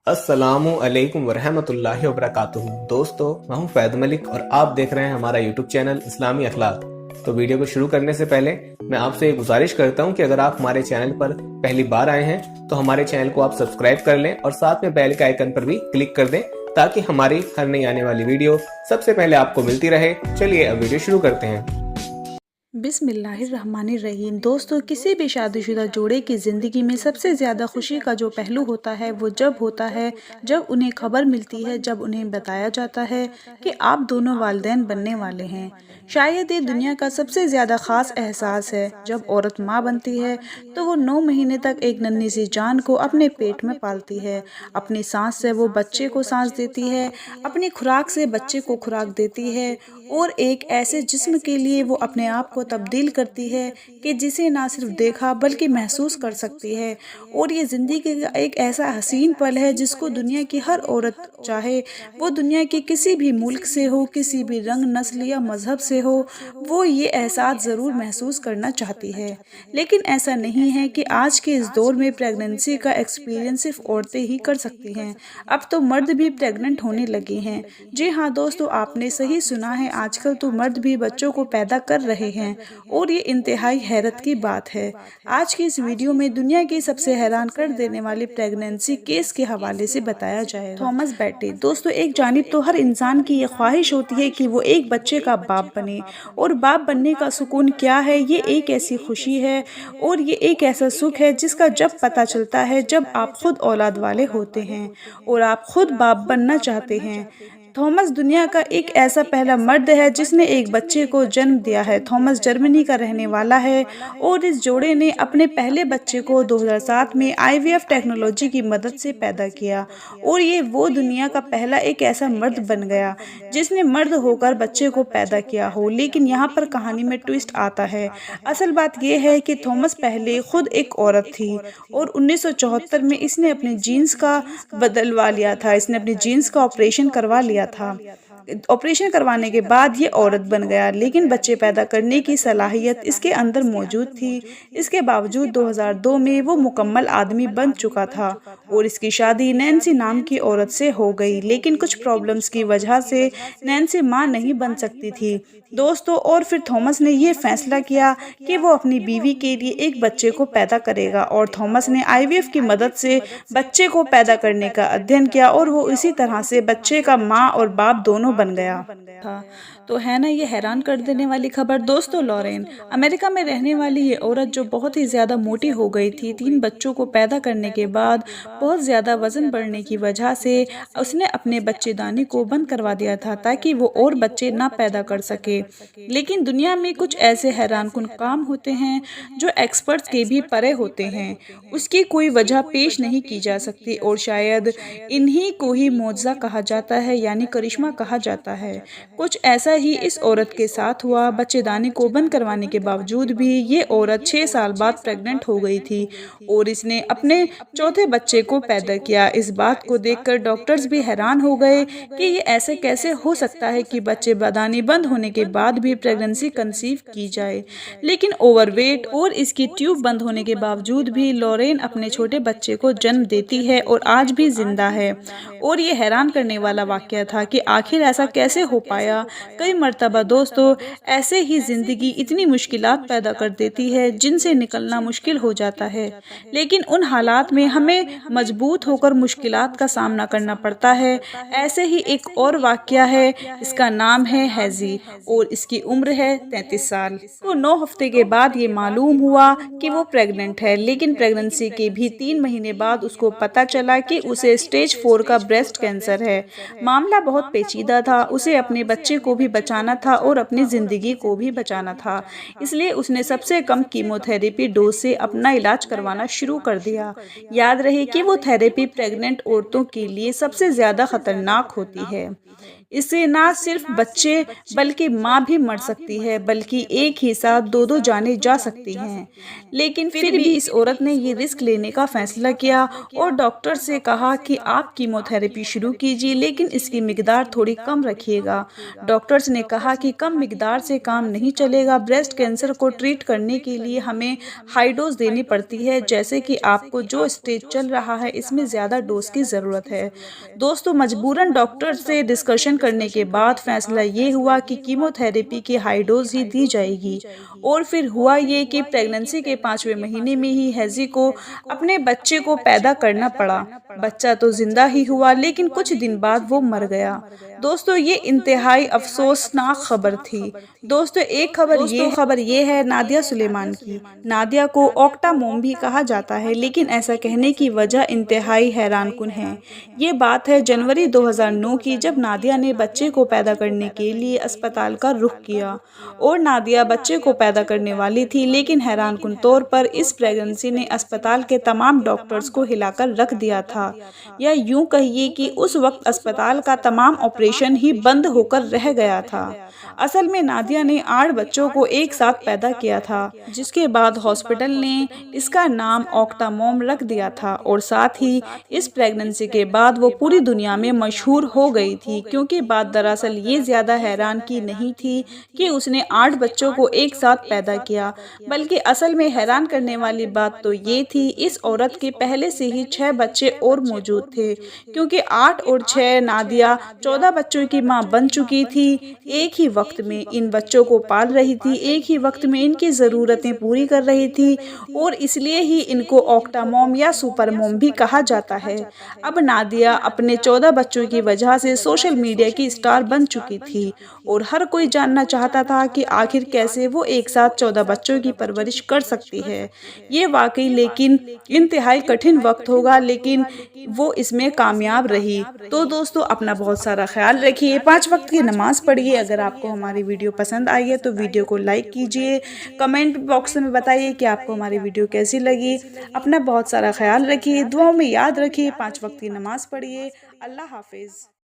अस्सलामु अलैकुम वरहमतुल्लाहि वबरकातुहू। दोस्तों, मैं हूं फैद मलिक और आप देख रहे हैं हमारा यूट्यूब चैनल इस्लामी अखलाक। तो वीडियो को शुरू करने से पहले मैं आपसे ये गुजारिश करता हूं कि अगर आप हमारे चैनल पर पहली बार आए हैं तो हमारे चैनल को आप सब्सक्राइब कर लें और साथ में बेल के आइकन पर भी क्लिक कर दें ताकि हमारी हर नई आने वाली वीडियो सबसे पहले आपको मिलती रहे। चलिए अब वीडियो शुरू करते हैं। बिस्मिल्लाहिर्रहमानिर्रहीम। दोस्तों, किसी भी शादीशुदा जोड़े की ज़िंदगी में सबसे ज़्यादा खुशी का जो पहलू होता है वो जब होता है जब उन्हें खबर मिलती है, जब उन्हें बताया जाता है कि आप दोनों वालिदैन बनने वाले हैं। शायद ये दुनिया का सबसे ज़्यादा ख़ास एहसास है। जब औरत माँ बनती है तो वो 9 महीने तक एक नन्ही सी जान को अपने पेट में पालती है। अपनी सांस से वो बच्चे को सांस देती है, अपनी खुराक से बच्चे को खुराक देती है और एक ऐसे जिस्म के लिए वो अपने आप को तब्दील करती है कि जिसे ना सिर्फ देखा बल्कि महसूस कर सकती है। और ये ज़िंदगी का एक ऐसा हसीन पल है जिसको दुनिया की हर औरत, चाहे वो दुनिया के किसी भी मुल्क से हो, किसी भी रंग, नस्ल या मज़हब से हो, वो ये एहसास ज़रूर महसूस करना चाहती है। लेकिन ऐसा नहीं है कि आज के इस दौर में प्रेगनेंसी का एक्सपीरियंस सिर्फ औरतें ही कर सकती हैं। अब तो मर्द भी प्रेग्नेंट होने लगे हैं। जी हाँ दोस्तों, आपने सही सुना है, आजकल तो मर्द भी बच्चों को पैदा कर रहे हैं और ये इंतहाई हैरत की बात है। आज की इस वीडियो में दुनिया की सबसे हैरान कर देने वाली प्रेगनेंसी केस के हवाले से बताया जाएगा। थॉमस बेटे। दोस्तों, एक जानिब तो हर इंसान की ये ख्वाहिश होती है कि वो एक बच्चे का बाप बने, और बाप बनने का सुकून क्या है, ये एक ऐसी खुशी है और ये एक ऐसा सुख है जिसका जब पता चलता है जब आप खुद औलाद वाले होते हैं और आप खुद बाप बनना चाहते हैं। थॉमस दुनिया का एक ऐसा पहला मर्द है जिसने एक बच्चे को जन्म दिया है। थॉमस जर्मनी का रहने वाला है और इस जोड़े ने अपने पहले बच्चे को 2007 में आईवीएफ टेक्नोलॉजी की मदद से पैदा किया और ये वो दुनिया का पहला एक ऐसा मर्द बन गया जिसने मर्द होकर बच्चे को पैदा किया हो। लेकिन यहाँ पर कहानी में ट्विस्ट आता है। असल बात यह है कि थॉमस पहले खुद एक औरत थी और 1974 में इसने अपने जीन्स का बदलवा लिया था। इसने अपने जीन्स का ऑपरेशन करवा लिया था। ऑपरेशन करवाने के बाद ये औरत बन गया, लेकिन बच्चे पैदा करने की सलाहियत इसके अंदर मौजूद थी। इसके बावजूद 2002 में वो मुकम्मल आदमी बन चुका था और इसकी शादी नैन्सी नाम की औरत से हो गई। लेकिन कुछ प्रॉब्लम्स की वजह से नैन्सी माँ नहीं बन सकती थी दोस्तों, और फिर थॉमस ने ये फैसला किया कि वो अपनी बीवी के लिए एक बच्चे को पैदा करेगा और थॉमस ने आईवीएफ की मदद से बच्चे को पैदा करने का अध्ययन किया और वो इसी तरह से बच्चे का माँ और बाप दोनों बन गया था। तो है ना ये हैरान कर देने वाली खबर। दोस्तों, लॉरेन, अमेरिका में रहने वाली ये औरत जो बहुत ही ज़्यादा मोटी हो गई थी, 3 बच्चों को पैदा करने के बाद बहुत ज़्यादा वज़न बढ़ने की वजह से उसने अपने बच्चेदानी को बंद करवा दिया था ताकि वो और बच्चे ना पैदा कर सके। लेकिन दुनिया में कुछ ऐसे हैरानकुन काम होते हैं जो एक्सपर्ट्स के भी परे होते हैं, उसकी कोई वजह पेश नहीं की जा सकती और शायद इन्हीं को ही मौजज़ा कहा जाता है, यानी करिश्मा कहा जाता है। कुछ ऐसा ही इस औरत के साथ हुआ। बच्चेदानी को बंद करवाने के बावजूद भी ये औरत 6 साल बाद प्रेग्नेंट हो गई थी और इसने अपने चौथे बच्चे को पैदा किया। इस बात को देखकर डॉक्टर्स भी हैरान हो गए कि ये ऐसे कैसे हो सकता है कि बच्चेदानी बंद होने के बाद भी प्रेगनेंसी कंसीव की जाए। लेकिन ओवरवेट और इसकी ट्यूब बंद होने के बावजूद भी लॉरेन अपने छोटे बच्चे को जन्म देती है और आज भी जिंदा है। और ये हैरान करने वाला वाक़या था कि आखिर ऐसा कैसे हो पाया। कई मर्तबा दोस्तों, ऐसे ही ज़िंदगी इतनी मुश्किलात पैदा कर देती है जिनसे निकलना मुश्किल हो जाता है, लेकिन उन हालात में हमें मजबूत होकर मुश्किलात का सामना करना पड़ता है। ऐसे ही एक और वाक़या है, इसका नाम है हैज़ी और इसकी उम्र है 33 साल। तो 9 हफ्ते के बाद ये मालूम हुआ कि वो प्रेग्नेंट है, लेकिन प्रेगनेंसी के भी 3 महीने बाद उसको पता चला कि उसे स्टेज 4 का ब्रेस्ट कैंसर है। मामला बहुत पेचीदा था। उसे अपने बच्चे को भी बचाना था और अपनी ज़िंदगी को भी बचाना था, इसलिए उसने सबसे कम कीमोथेरेपी डोज से अपना इलाज करवाना शुरू कर दिया। याद रहे कि वो थेरेपी प्रेग्नेंट औरतों के लिए सबसे ज़्यादा ख़तरनाक होती है। इससे ना सिर्फ बच्चे बल्कि माँ भी मर सकती है, बल्कि एक ही साथ दो जानें जा सकती हैं। लेकिन फिर भी इस औरत ने ये रिस्क लेने का फैसला किया और डॉक्टर से कहा कि आप कीमोथेरेपी शुरू कीजिए, लेकिन इसकी मिकदार थोड़ी कम रखिएगा। डॉक्टर्स ने कहा कि कम मिकदार से काम नहीं चलेगा। ब्रेस्ट कैंसर को ट्रीट करने के लिए हमें हाई डोज देनी पड़ती है, जैसे कि आपको जो स्टेज चल रहा है इसमें ज़्यादा डोज की ज़रूरत है। दोस्तों, मजबूरन डॉक्टर से डिस्कशन करने के बाद फैसला ये हुआ कि कीमोथेरेपी की हाई डोज ही दी जाएगी। और फिर हुआ ये कि प्रेगनेंसी के 5वें महीने में ही हैज़ी को अपने बच्चे को पैदा करना पड़ा। बच्चा तो जिंदा ही हुआ, लेकिन कुछ दिन बाद वो मर गया। दोस्तों, ये इंतहाई अफसोसनाक खबर थी। दोस्तों, एक खबर ये है नादिया सुलेमान की। नादिया को ऑक्टा मॉम भी कहा जाता है, लेकिन ऐसा कहने की वजह इंतहाई हैरानकुन है। ये बात है जनवरी 2009 की, जब नादिया ने बच्चे को पैदा करने के लिए अस्पताल का रुख किया। और नादिया बच्चे को पैदा करने वाली थी, लेकिन हैरानकुन तौर पर इस प्रेगनेंसी ने अस्पताल के तमाम डॉक्टर्स को हिलाकर रख दिया था। या यूं कहिए कि उस वक्त अस्पताल का तमाम ऑपरेशन ही बंद होकर रह गया था। असल में नादिया ने 8 बच्चों को एक साथ पैदा किया था, जिसके बाद हॉस्पिटल ने इसका नाम ऑक्टा मॉम रख दिया था। और साथ ही इस प्रेगनेंसी के बाद वो पूरी दुनिया में मशहूर हो गई थी, क्योंकि बात दरअसल ये ज़्यादा हैरान की नहीं थी कि उसने 8 बच्चों को एक साथ पैदा किया, बल्कि असल में हैरान करने वाली बात तो ये थी इस औरत के पहले से ही 6 बच्चे और मौजूद थे, क्योंकि 8 और 6 नादिया 14 बच्चों की मां बन चुकी थी। एक ही वक्त में इन बच्चों को पाल रही थी, एक ही वक्त में इनकी ज़रूरतें पूरी कर रही थी, और इसलिए ही इनको ऑक्टा मॉम या सुपर मॉम भी कहा जाता है। अब नादिया अपने 14 बच्चों की वजह से सोशल मीडिया की स्टार बन चुकी थी, और हर कोई जानना चाहता था कि आखिर कैसे वो एक साथ 14 बच्चों की परवरिश कर सकती है। ये वाकई लेकिन इंतहाई कठिन वक्त होगा, लेकिन वो इसमें कामयाब रही। तो दोस्तों, अपना बहुत सारा ख्याल रखिए, 5 वक्त की नमाज पढ़िए। अगर आपको हमारी वीडियो पसंद आई है तो वीडियो को लाइक कीजिए। कमेंट बॉक्स में बताइए कि आपको हमारी वीडियो कैसी लगी। अपना बहुत सारा ख्याल रखिए, दुआओं में याद रखिए, 5 वक्त की नमाज पढ़िए। अल्लाह हाफिज़।